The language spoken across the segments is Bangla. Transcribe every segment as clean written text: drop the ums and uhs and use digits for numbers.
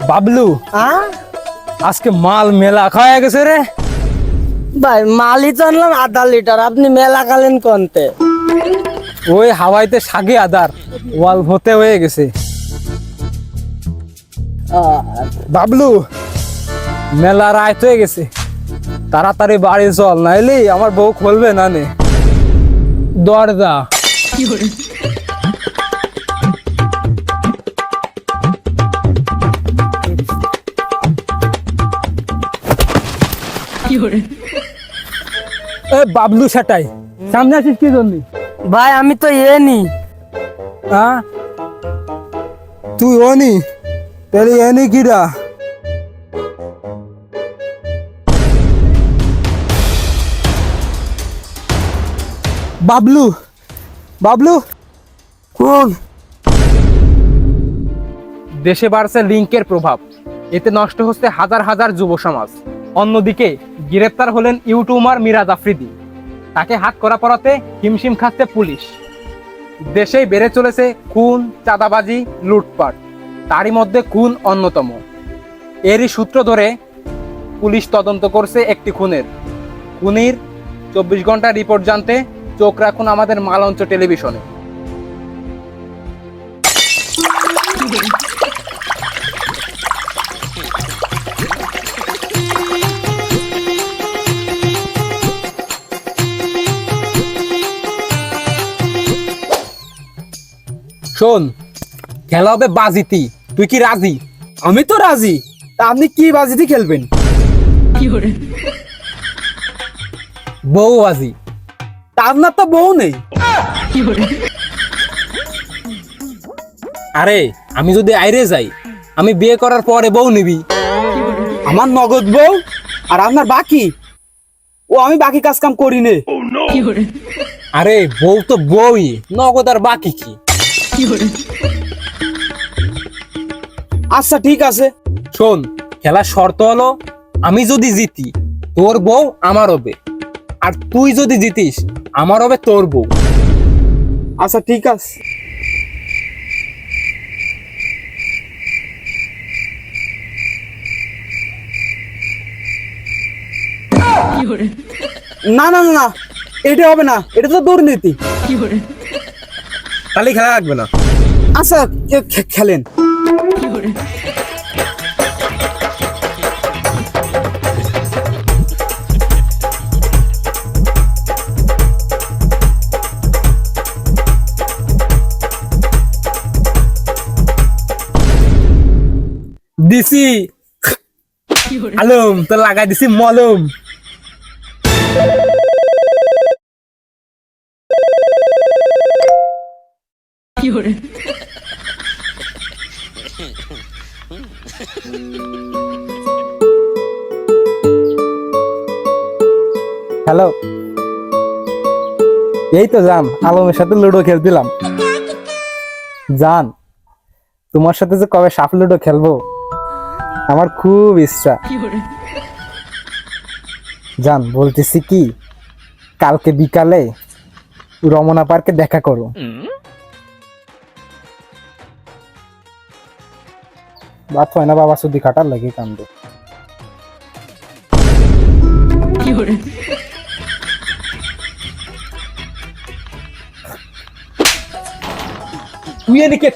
বাবলু, আজকে মাল মেলা খাওয়া গেছে রে ভাই। মালই তো আনলাম আধা লিটার, আপনি মেলা খালেন কোনতে? ওই হাওয়াইতে সাগে আদার ওয়াল হতে হয়ে গেছে। বাবলু, মেলা রাত হয়ে গেছে, তাড়াতাড়ি বাড়ি চল, নাইলে আমার বউ খুলবে না নে দরজা। এ বাবলু সেটাই, সামনে আছিস কি জন্য? ভাই আমি তো এনি। হ্যাঁ তুই অনি, তাহলে এনি কিরা? বাবলু, বাবলু কোন? দেশে বাড়ছে লিঙ্কের প্রভাব, এতে নষ্ট হচ্ছে হাজার হাজার যুব সমাজ। অন্যদিকে গ্রেপ্তার হলেন ইউটিউবার মিরাজ আফ্রিদি, তাকে হাত করা পড়াতে হিমশিম খাচ্ছে পুলিশ। দেশেই বেড়ে চলেছে খুন, চাঁদাবাজি, লুটপাট, তারই মধ্যে খুন অন্যতম। এরই সূত্র ধরে পুলিশ তদন্ত করছে একটি খুনের। খুনির 24 ঘন্টা রিপোর্ট জানতে চোখ রাখুন আমাদের মালঞ্চ টেলিভিশনে। শোন, খেলা হবে বাজিতি, তুই কি রাজি? আমি তো রাজি। তা আপনি কি বাজিতে খেলবেন? বউ বাজি। তা আপনার তো বউ নেই। আরে আমি যদি আইরে যাই, আমি বিয়ে করার পরে বউ নিবি। আমার নগদ বউ আর আপনার বাকি। ও আমি বাকি কাজ কাম করি নে। আরে বউ তো বউই, নগদ আর বাকি কি? আচ্ছা ঠিক আছে। শোন, খেলার শর্ত হলো আমি যদি জিতি তোর বউ আমার হবে, আর তুই যদি জিতিস আমার হবে তোর বউ। আচ্ছা ঠিক আছে। না না না না, এটা হবে না, এটা তো দুর্নীতি। তাহলে খেলা রাখবে না। আচ্ছা খেলেন। দিছি আলম, তো লাগাই দিছি মলম। হ্যালো, এই তো জান, আলমের সাথে লুডো খেলছিলাম। জান, তোমার সাথে যে কবে সাপ লুডো খেলবো আমার খুব ইচ্ছা। জান বলতেছি কি, কালকে বিকালে রমনা পার্কে দেখা করো। বাত হয় না বাবা, শুধু কাটার লাগে কান্দ। তুই এদিকে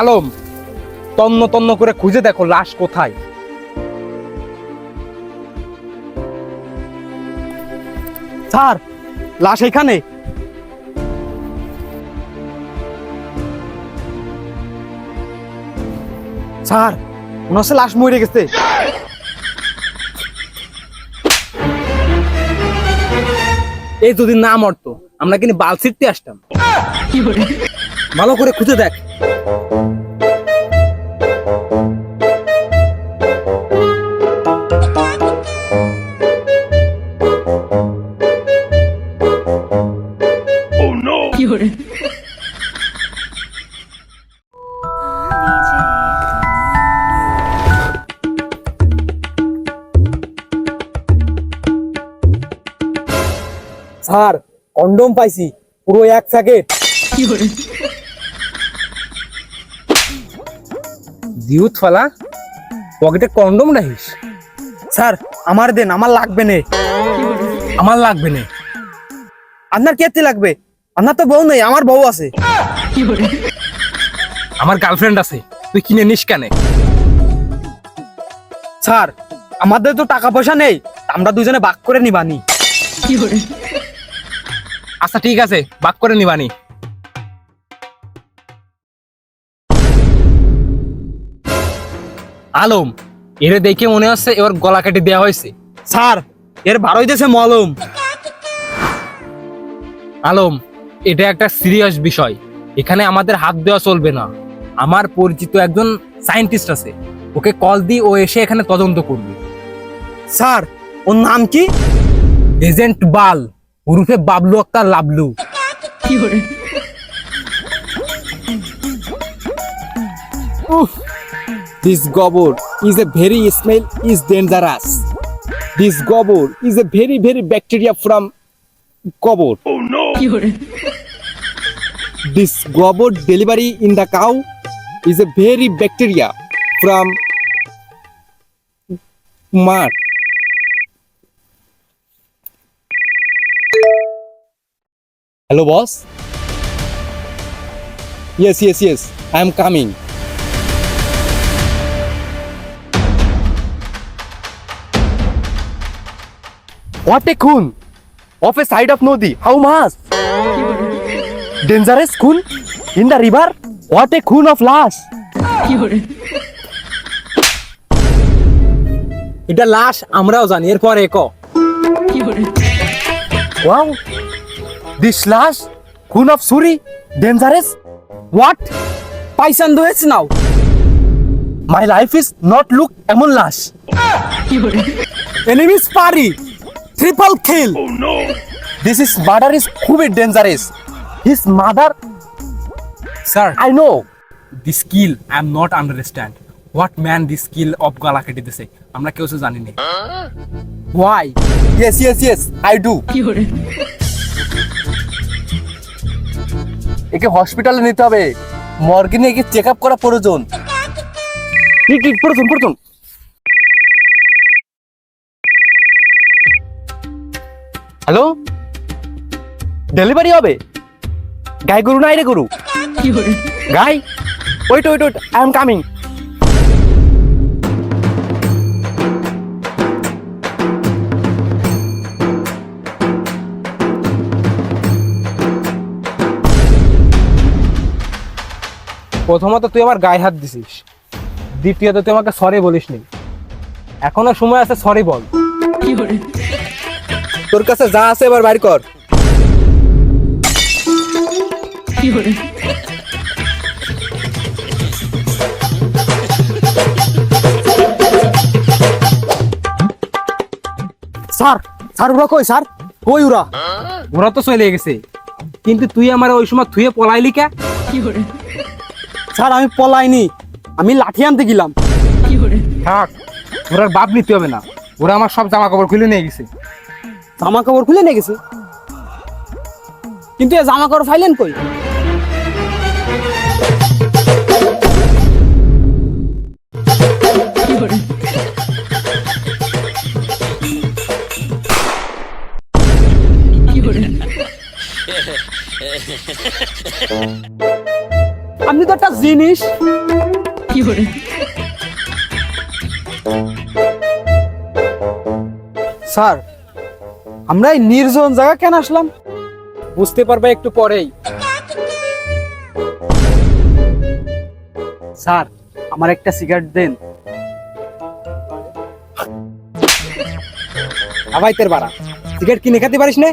আলম, তন্ন তন্ন করে খুঁজে দেখো লাশ কোথায়। স্যার, লাশ এখানে। স্যার, মনে হচ্ছে লাশ মরে গেছে। এই যদি না মরতো আমরা কিন্তু বাল ছিটতে আসতাম। ভালো করে খুঁজে দেখ। স্যার কন্ডম পাইছি পুরো 1 প্যাকেট। জিউত ফালা পকেটে কন্ডম রাখিস? স্যার আমার দেন, আমার লাগবে না। আমার লাগবে না। আপনার কেতে লাগবে? আপনার তো বউ নেই, আমার বউ আছে। আমার গার্লফ্রেন্ড আছে, তুই কিনে নিস কেন? স্যার আমাদের তো টাকা পয়সা নেই, আমরা দুজনে ভাগ করে নিবানি। আচ্ছা ঠিক আছে, ভাগ করে নিবানি। আলম, এরে দেখে মনে হচ্ছে এবার গলা কেটে দেওয়া হয়েছে। স্যার এর ভারই দেশে মলম। আলম, এটা একটা সিরিয়াস বিষয়, এখানে আমাদের হাত দেওয়া চলবে না। আমার পরিচিত একজন সায়েন্টিস্ট আছে, ওকে কল দি, ও এসে এখানে তদন্ত করবে। স্যার ওর নাম কি? এজেন্ট বাল, ওরফে Bablu Akter Lablu. This gobber is a very smell is dangerous. This gobber is a very bacteria from gobber. Oh no! This gobber delivery in the cow is a very bacteria from mud. Hello boss. Yes, I am coming. What a coon! Off a side of Nodi. How much? Dangerous coon? In the river? What a coon of lash! এটা লাশ, আমরাও জানি। এরপরে ক। Wow! This lash? Coon of Suri? Dangerous? What? Paisan do it now. My life is not look emon lash. Enemies party. Triple kill. Oh no! This is murder is খুবই dangerous. His mother, sir, I know. the skill I am not understand. What man the skill of গলা কেটে দিছে, আমরা কেউ তো জানি না। Why? Yes, I do. একে হসপিটালে নিতে হবে, মর্গে নিয়ে একে চেক আপ করা প্রয়োজন। প্রয়োজন। হ্যালো, ডেলিভারি হবে? গাই গরু না এরে গরু? গাই, ওয়েট আই এম কামিং। প্রথমত তুই আমার গায়ে হাত দিছিস, দ্বিতীয়ত তুই আমাকে সরি বলিসনি। এখনো সময় আছে, সরি বল। তোর কাছে যা আছে এবার বাইর কর। স্যার ওরা কই? স্যার কই ওরা? ওরা তো চলে গেছে, কিন্তু তুই আমার ওই সময় থুয়ে পলাইলি কে? স্যার আমি পলাইনি, আমি লাঠি আনতে গেলাম। থাক, ওরা বাপ নিতে হবে না, ওরা আমার সব জামা কাপড় খুলে নিয়ে গেছে। জামা কাপড় খুলে নিয়ে গেছে? কিন্তু এ জামা কাপড় ফাইলেন কই? আপনি তো একটা জিনিস। স্যার আমরা এই নির্জন জায়গা কেন আসলাম? বুঝতে পারবে একটু পরেই। স্যার আমার একটা সিগারেট দেন। আবাইতের বাড়া, সিগারেট কিনে খেতে পারিস না?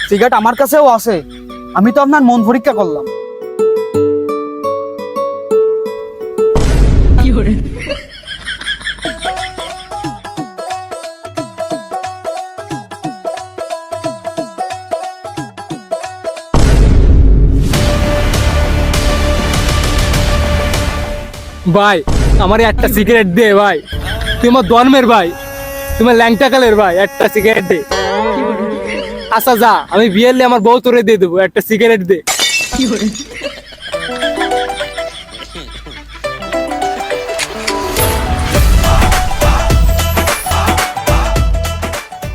সিগারেট আমার কাছেও আছে, আমি তো আপনার মন পরীক্ষা করলাম। ভাই আমার একটা সিগারেট দে ভাই, তুই আমার ধর্মের ভাই, তোমার ল্যাংটা কালের ভাই, একটা সিগারেট দে। আচ্ছা যা, আমি বিয়েলে আমার বউ তোরে দিয়ে দেবো, একটা সিগারেট দে।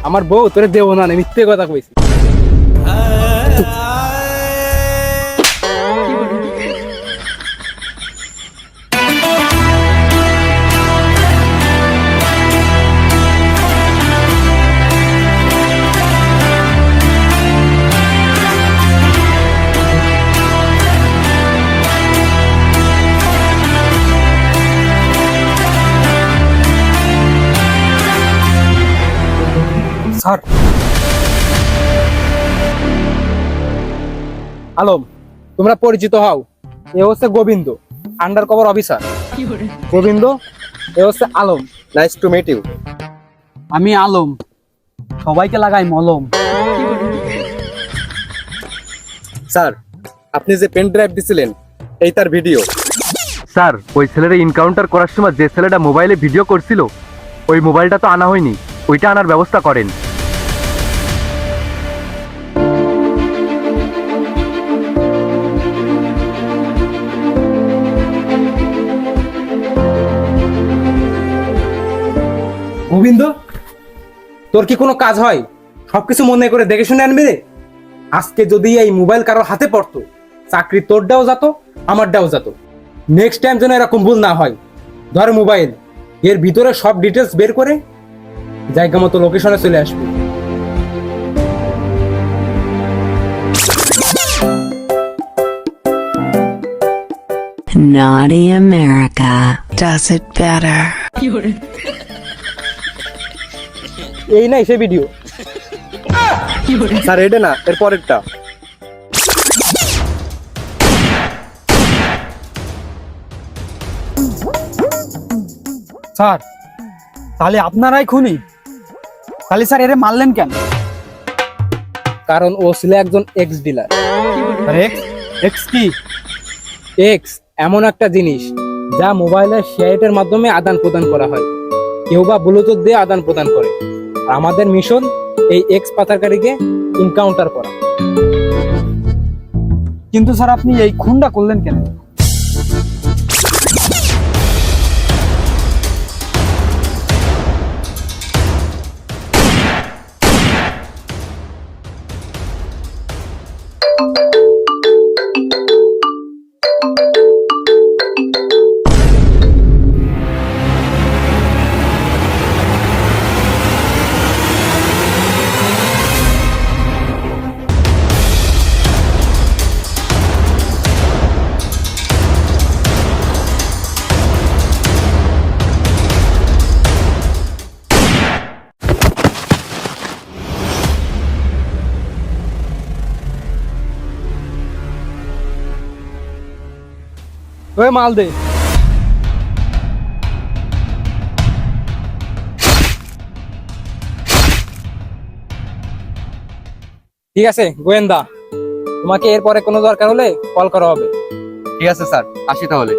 আমার বউ তোরে দেবো না, আমি মিথ্যে কথা কইছি। স্যার, আলম তোমরা পরিচিত হও, এ হচ্ছে Gobinda, under cover officer. Gobinda, এ হচ্ছে Alam. Nice to meet you. আমি আলম, সবাইকে লাগাই মলম। স্যার, আপনি যে পেন ড্রাইভ দিছিলেন এই তার ভিডিও। স্যার, ওই ছেলেটা এনকাউন্টার করার সময় যে ছেলেটা মোবাইলে ভিডিও করছিল, ওই মোবাইলটা তো আনা হয়নি, ওইটা আনার ব্যবস্থা করেন। গোবিন্দ, তোর কি কোনো কাজ হয়? সবকিছু মনে করে দেখে শুনে আনবি রে। আজকে যদি এই মোবাইল কারোর হাতে পড়তো, চাকরি তোরটাও যেত, আমারটাও যেত। নেক্সট টাইম যেন এরকম ভুল না হয়। ধর মোবাইল, এর ভিতরে সব ডিটেলস বের করে জায়গা মতো লোকেশনে চলে আসবে। Naughty America does it better. এই নাই সে ভিডিও। স্যার, এটা না, এর পরেরটা। স্যার, তাহলে আপনারাই খুনি? তাহলে স্যার এরে মারলেন কেন? কারণ ও ছিল একজন এক্স ডিলার। এক্স এক্স কি? এক্স এমন একটা জিনিস যা মোবাইলের শেয়ারের মাধ্যমে আদান প্রদান করা হয়, কেউ বা ব্লুটুথ দিয়ে আদান প্রদান করে। আর আমাদের মিশন এই এক্স পাচারকারীকে এনকাউন্টার করা। কিন্তু স্যার আপনি এই খুনটা করলেন কেন? ওই মাল দে। ঠিক আছে গোয়েন্দা, তোমাকে এরপরে কোনো দরকার হলে কল করা হবে। ঠিক আছে স্যার, আসি তাহলে।